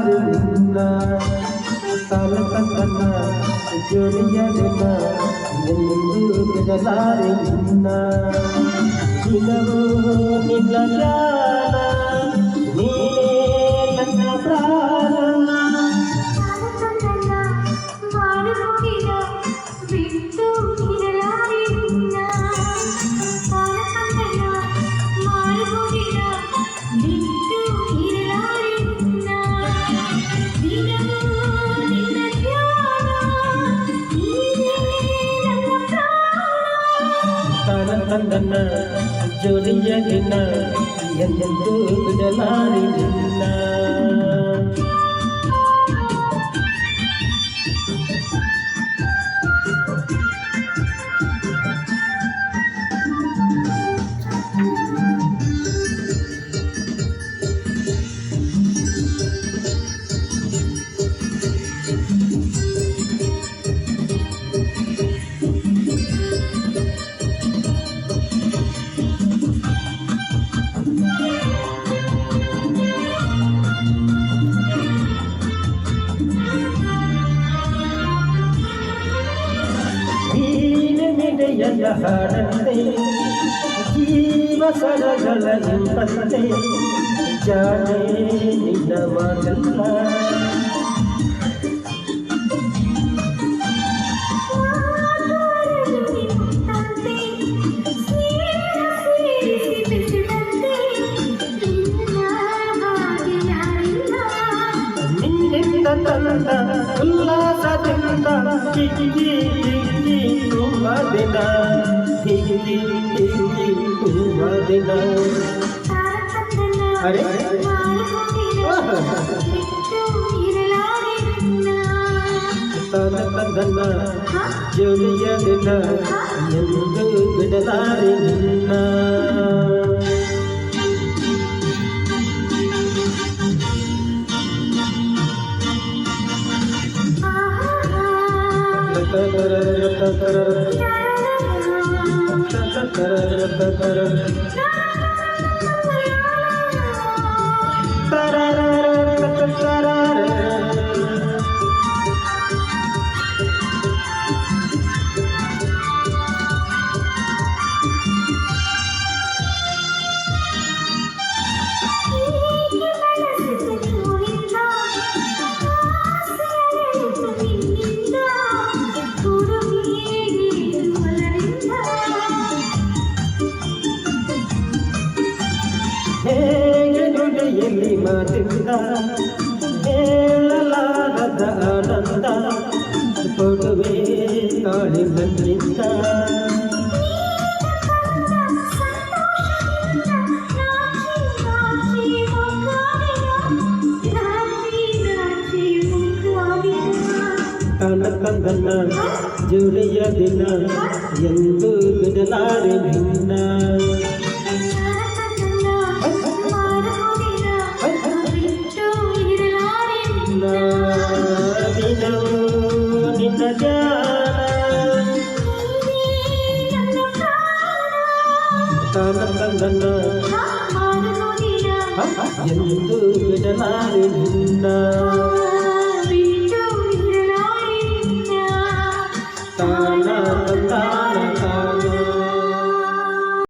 ಬಿಡಲಾರೆ ನಿನ್ನ ತನ ತನ್ನ ಜೋಡಿಯದನ್ನ ಎಂದು ಬಿಡಲಾರೆ ನಿನ್ನ ದಿನವೂ ನಿನ್ನ ಧ್ಯಾನ ನೀನೇ ನನ್ನ ಪ್ರಾಣ ತನ್ನ ಜೋಡಿಯ ದಿನ ಎಂದೆಂದೂ ಬಿಡಲಾರೆ ನಿನ್ನ ಮೆಡೆಯಲ್ಲ ಹಾಡಂತೆ ಜೀವ ಸರಗಳ ಇಂಪಂತೆ ಜಾಣೆ ನಿನ್ನ ಮಾತಲ್ಲ ನಿನ್ನಿಂದ ತಂದ ಉಲ್ಲಾಸದಿಂದ ದಿನ ದಿನ ಅರೆ ತನ ತನ್ನ ಜೋಡಿಯ ದಿನ ಎಂದು ಬಿಡಲಾರೆ ನಿನ್ನ ಹೇಗೆ ನುಡಿಯಲ್ಲಿ ಮಾತಿಂದ ಹೇಳಲಾಗದ ಆನಂದ ಕೊಡುವೆ ಕಾಳಿ ಬಂದಿದ್ದ ತನ ಕಂದನ ಜೋಡಿಯ ದಿನ ಎಂದು ಬಿಡಲಾರೆ ನಿನ್ನ ದಿನವೂ ನಿನ್ನ ಧ್ಯಾನ ತನ ಕಂದನ ಎಂದು ಬಿಡಲಾರೆ ನಿನ್ನ